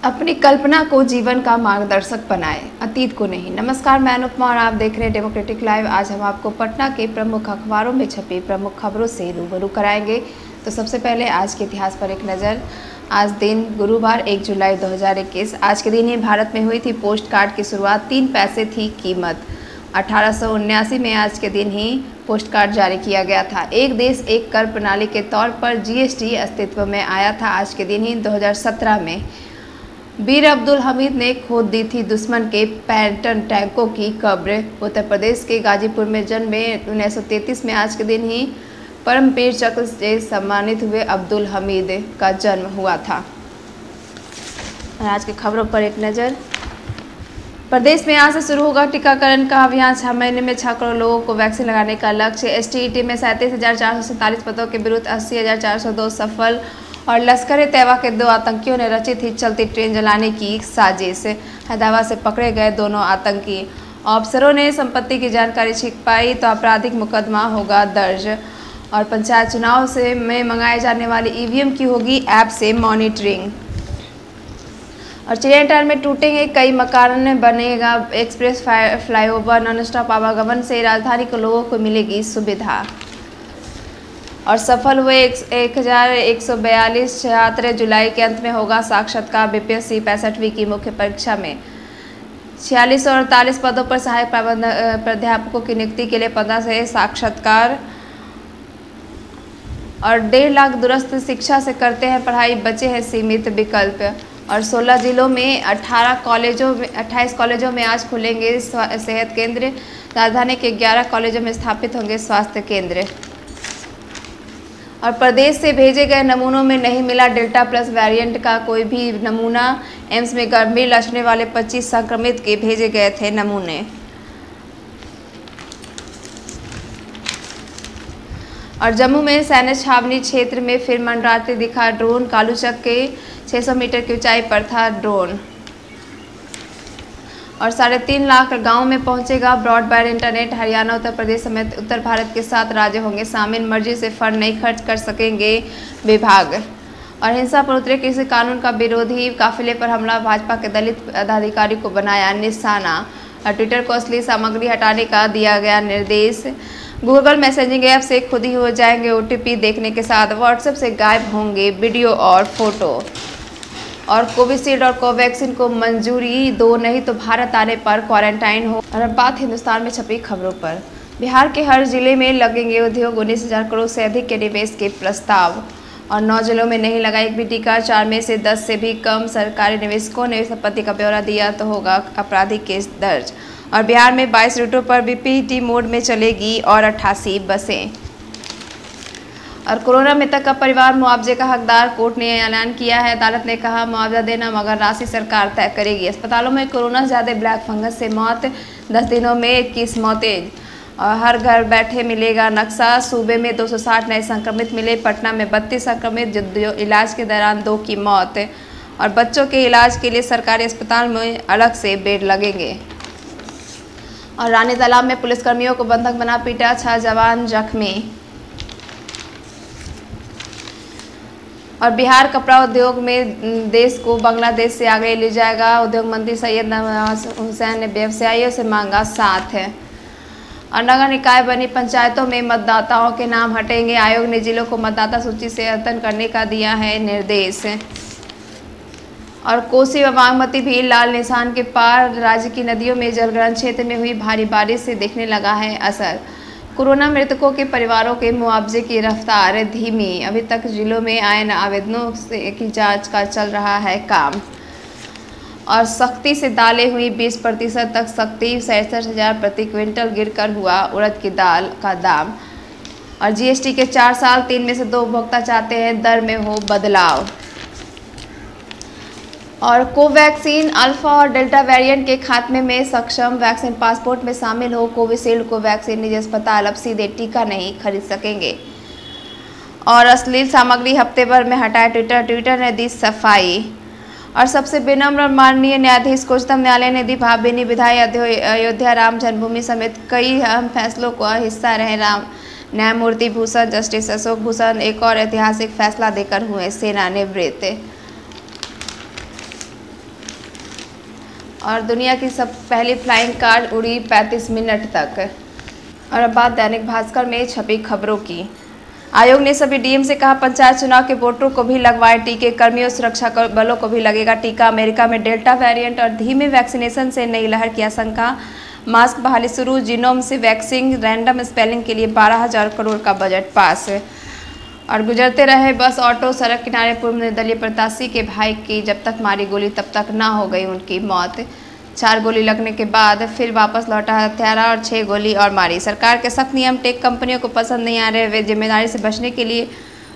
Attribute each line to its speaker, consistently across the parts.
Speaker 1: अपनी कल्पना को जीवन का मार्गदर्शक बनाएं, अतीत को नहीं। नमस्कार, मैं अनुपमा और आप देख रहे हैं डेमोक्रेटिक लाइव। आज हम आपको पटना के प्रमुख अखबारों में छपी प्रमुख खबरों से रूबरू कराएंगे। तो सबसे पहले आज के इतिहास पर एक नज़र। आज दिन गुरुवार 1 जुलाई 2021। आज के दिन ही भारत में हुई थी पोस्ट कार्ड की शुरुआत। 3 पैसे थी कीमत। 1879 में आज के दिन ही पोस्ट कार्ड जारी किया गया था। एक देश एक कर प्रणाली के तौर पर जीएसटी अस्तित्व में आया था आज के दिन ही 2017 में। वीर अब्दुल हमीद ने खोद दी थी दुश्मन के पैंटन टैंकों की कब्र। उत्तर प्रदेश के गाजीपुर में जन्मे 1933 में आज के दिन ही परमवीर चक्र से सम्मानित हुए अब्दुल हमीद का जन्म हुआ था। आज की खबरों पर एक नज़र। प्रदेश में आज से शुरू होगा टीकाकरण का अभियान। 6 महीने में 6 करोड़ लोगों को वैक्सीन लगाने का लक्ष्य। एसटीईटी में 37,447 पदों के विरुद्ध 80,402 सफल। और लश्कर तैयबा के 2 आतंकियों ने रची थी चलती ट्रेन जलाने की साजिश। हैदराबाद से पकड़े गए दोनों आतंकी। अफसरों ने संपत्ति की जानकारी छिपाई तो आपराधिक मुकदमा होगा दर्ज। और पंचायत चुनाव में मंगाए जाने वाली ईवीएम की होगी ऐप से मॉनिटरिंग। और चिड़ियाघर में टूटेंगे कई मकान, बनेगा एक्सप्रेस फ्लाईओवर। नॉन स्टॉप आवागमन से राजधानी के लोगों को मिलेगी सुविधा। और सफल हुए 1142 छात्र। जुलाई के अंत में होगा साक्षात्कार। बीपीएससी 65वीं की मुख्य परीक्षा में 4648 पदों पर सहायक प्राध्यापकों की नियुक्ति के लिए 15 से साक्षात्कार। और 1.5 लाख दूरस्थ शिक्षा से करते हैं पढ़ाई, बचे हैं सीमित विकल्प। और 16 जिलों में 28 कॉलेजों में आज खुलेंगे सेहत केंद्र। राजधानी के 11 कॉलेजों में स्थापित होंगे स्वास्थ्य केंद्र। और प्रदेश से भेजे गए नमूनों में नहीं मिला डेल्टा प्लस वेरिएंट का कोई भी नमूना। एम्स में गंभीर लक्षण वाले 25 संक्रमित के भेजे गए थे नमूने। और जम्मू में सैन्य छावनी क्षेत्र में फिर मंडराते दिखा ड्रोन। कालूचक के 600 मीटर की ऊंचाई पर था ड्रोन। और 3.5 लाख गाँव में पहुंचेगा ब्रॉडबैंड इंटरनेट। हरियाणा, उत्तर प्रदेश समेत उत्तर भारत के 7 राज्य होंगे शामिल। मर्जी से फंड नहीं खर्च कर सकेंगे विभाग। और हिंसा पर उतरे कृषि कानून का विरोधी काफिले पर हमला। भाजपा के दलित पदाधिकारी को बनाया निशाना। और ट्विटर को असली सामग्री हटाने का दिया गया निर्देश। गूगल मैसेजिंग ऐप से खुद ही हो जाएंगे ओटीपी देखने के साथ। व्हाट्सएप से गायब होंगे वीडियो और फोटो। और कोविशील्ड और कोवैक्सीन को मंजूरी दो, नहीं तो भारत आने पर क्वारंटाइन हो। और अब बात हिंदुस्तान में छपी खबरों पर। बिहार के हर जिले में लगेंगे उद्योग। 19,000 करोड़ से अधिक के निवेश के प्रस्ताव। और 9 जिलों में नहीं लगा एक भी टीका। 4 में से 10 से भी कम सरकारी निवेशकों ने संपत्ति का ब्यौरा दिया तो होगा आपराधिक केस दर्ज। और बिहार में 22 रूटों पर बीपीटी मोड में चलेगी और 88 बसें। और कोरोना मृतक का परिवार मुआवजे का हकदार। कोर्ट ने ऐलान किया है। अदालत ने कहा मुआवजा देना मगर राशि सरकार तय करेगी। अस्पतालों में कोरोना से ज़्यादा ब्लैक फंगस से मौत। 10 दिनों में 21 मौतें। और हर घर बैठे मिलेगा नक्शा। सूबे में 260 नए संक्रमित मिले। पटना में 32 संक्रमित, जो इलाज के दौरान 2 की मौत। और बच्चों के इलाज के लिए सरकारी अस्पताल में अलग से बेड लगेंगे। और रानी तालाब में पुलिसकर्मियों को बंधक बना पीटा, 6 जवान जख्मी। और बिहार कपड़ा उद्योग में देश को बांग्लादेश से आगे ले जाएगा। उद्योग मंत्री सैयद नवाज हुसैन ने व्यवसायियों से मांगा साथ। और नगर निकाय बनी पंचायतों में मतदाताओं के नाम हटेंगे। आयोग ने जिलों को मतदाता सूची से अद्यतन करने का दिया है निर्देश। और कोसी व बागमती भी लाल निशान के पार। राज्य की नदियों में जलग्रहण क्षेत्र में हुई भारी बारिश से दिखने लगा है असर। कोरोना मृतकों के परिवारों के मुआवजे की रफ्तार धीमी। अभी तक जिलों में आए आवेदनों की जांच का चल रहा है काम। और सख्ती से दालें हुई 20% तक सख्ती। 67,000 प्रति क्विंटल गिरकर हुआ उड़द की दाल का दाम। और जीएसटी के 4 साल, 3 में से 2 उपभोक्ता चाहते हैं दर में हो बदलाव। और कोवैक्सीन अल्फा और डेल्टा वेरिएंट के खात्मे में सक्षम। वैक्सीन पासपोर्ट में शामिल हो कोविशील्ड कोवैक्सीन। निजी अस्पताल अब सीधे टीका नहीं खरीद सकेंगे। और अश्लील सामग्री हफ्ते भर में हटाए ट्विटर ने दी सफाई। और सबसे विनम्र और माननीय न्यायाधीश को उच्चतम न्यायालय ने दी भावभीनी विदाई। अयोध्या राम जन्मभूमि समेत कई अहम फैसलों का हिस्सा रहे न्यायमूर्ति भूषण जस्टिस अशोक भूषण। एक और ऐतिहासिक फैसला देकर हुए सेवानिवृत्त। और दुनिया की सब पहली फ्लाइंग कार उड़ी 35 मिनट तक। और अब बात दैनिक भास्कर में छपी खबरों की। आयोग ने सभी डीएम से कहा पंचायत चुनाव के वोटरों को भी लगवाएं टीके, कर्मियों सुरक्षा बलों को भी लगेगा टीका। अमेरिका में डेल्टा वेरिएंट और धीमे वैक्सीनेशन से नई लहर की आशंका। मास्क बहाली शुरू, जीनोम से वैक्सीन, रैंडम स्पेलिंग के लिए 12,000 करोड़ का बजट पास। और गुजरते रहे बस ऑटो, सड़क किनारे पूर्व निर्दलीय प्रत्याशी के भाई की जब तक मारी गोली तब तक ना हो गई उनकी मौत। 4 गोली लगने के बाद फिर वापस लौटा हत्यारा और 6 गोली और मारी। सरकार के सख्त नियम टेक कंपनियों को पसंद नहीं आ रहे, वे जिम्मेदारी से बचने के लिए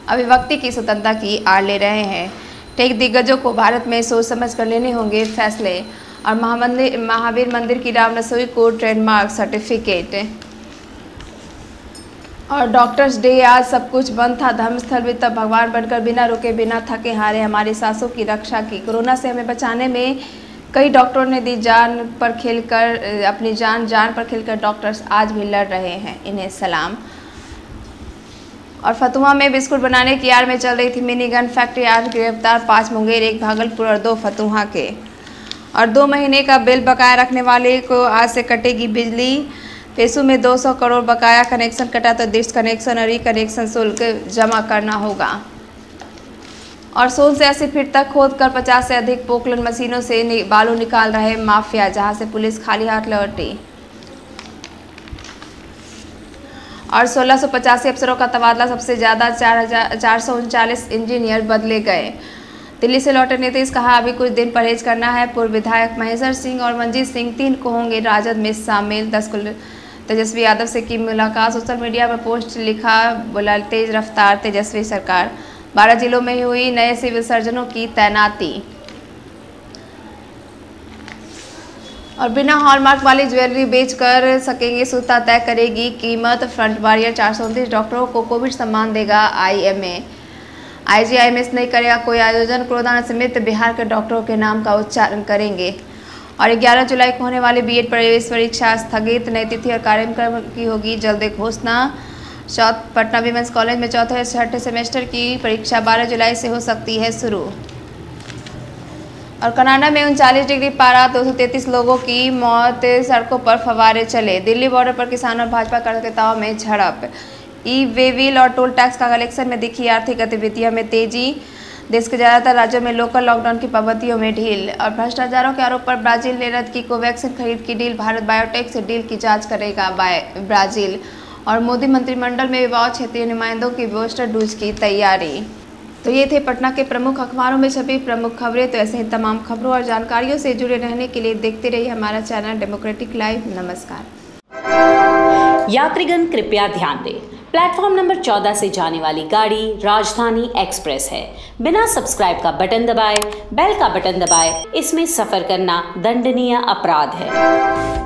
Speaker 1: अभिव्यक्ति की स्वतंत्रता की आड़ ले रहे हैं। टेक दिग्गजों को भारत में सोच समझ कर लेने होंगे फैसले। और महावीर मंदिर की राम रसोई को ट्रेडमार्क सर्टिफिकेट। और डॉक्टर्स डे आज सब कुछ बंद था, धर्मस्थल भी तब भगवान बनकर बिना रुके बिना थके हारे हमारी सांसों की रक्षा की। कोरोना से हमें बचाने में कई डॉक्टरों ने दी जान पर खेलकर अपनी जान पर खेलकर डॉक्टर्स आज भी लड़ रहे हैं, इन्हें सलाम। और फतुहा में बिस्कुट बनाने की आड़ में चल रही थी मिनी गन फैक्ट्री, आज गिरफ्तार 5 मुंगेर, 1 भागलपुर और 2 फतुहा के। और 2 महीने का बिल बकाया रखने वाले को आज से कटेगी बिजली। पेशू में 200 करोड़ बकाया कनेक्शन कटा तो डिश कनेक्शन और री-कनेक्शन शुल्क जमा करना होगा। और सोन से 80 फीट तक खोदकर 50 से अधिक पोकलन मशीनों से बालू निकाल रहे माफिया, जहां से पुलिस खाली हाथ लौटी। और 1685 अफसरों का तबादला, सबसे ज़्यादा 439 इंजीनियर बदले गए। दिल्ली से लौटे नीतीश, कहा अभी कुछ दिन परहेज करना है। पूर्व विधायक महेश्वर सिंह और मंजीत सिंह 3 को होंगे राजद में शामिल। 10 को तेजस्वी यादव से की मुलाकात, सोशल मीडिया में पोस्ट लिखा, बोला तेज रफ्तार तेजस्वी सरकार। 12 जिलों में हुई नए सिविल सर्जनों की तैनाती। और बिना हॉलमार्क वाली ज्वेलरी बेच कर सकेंगे सूता तय करेगी कीमत। फ्रंट वॉरियर 429 डॉक्टरों को कोविड सम्मान देगा आईएमए। आईजीआईएमएस नहीं करेगा कोई आयोजन, कोरोना समेत बिहार के डॉक्टरों के नाम का उच्चारण करेंगे। और 11 जुलाई को होने वाली बीएड प्रवेश परीक्षा स्थगित, नई तिथि और कार्यक्रम की होगी जल्द घोषणा। पटना विमेंस कॉलेज में 4थे और 6ठे सेमेस्टर की परीक्षा 12 जुलाई से हो सकती है शुरू। और कनाडा में 39 डिग्री पारा, 233 लोगों की मौत, सड़कों पर फव्वारे चले। दिल्ली बॉर्डर पर किसानों और भाजपा कार्यकर्ताओं में झड़प। ई वे बिल और टोल टैक्स का कलेक्शन में दिखी आर्थिक गतिविधियों में तेजी। देश के ज़्यादातर राज्यों में लोकल लॉकडाउन की पाबंदियों में ढील। और भ्रष्टाचारों के आरोप पर ब्राजील ने रद्द की कोवैक्सीन खरीद की डील, भारत बायोटेक से डील की जांच करेगा ब्राजील। और मोदी मंत्रिमंडल में विवाद, क्षेत्रीय नुमाइंदों की बूस्टर डोज की तैयारी। तो ये थे पटना के प्रमुख अखबारों में छपी प्रमुख खबरें। तो ऐसे ही तमाम खबरों और जानकारियों से जुड़े रहने के लिए देखते रहिए हमारा चैनल डेमोक्रेटिक लाइव। नमस्कार।
Speaker 2: यात्रीगण कृपया ध्यान दें, प्लेटफॉर्म नंबर 14 से जाने वाली गाड़ी राजधानी एक्सप्रेस है। बिना सब्सक्राइब का बटन दबाए, बेल का बटन दबाए, इसमें सफर करना दंडनीय अपराध है।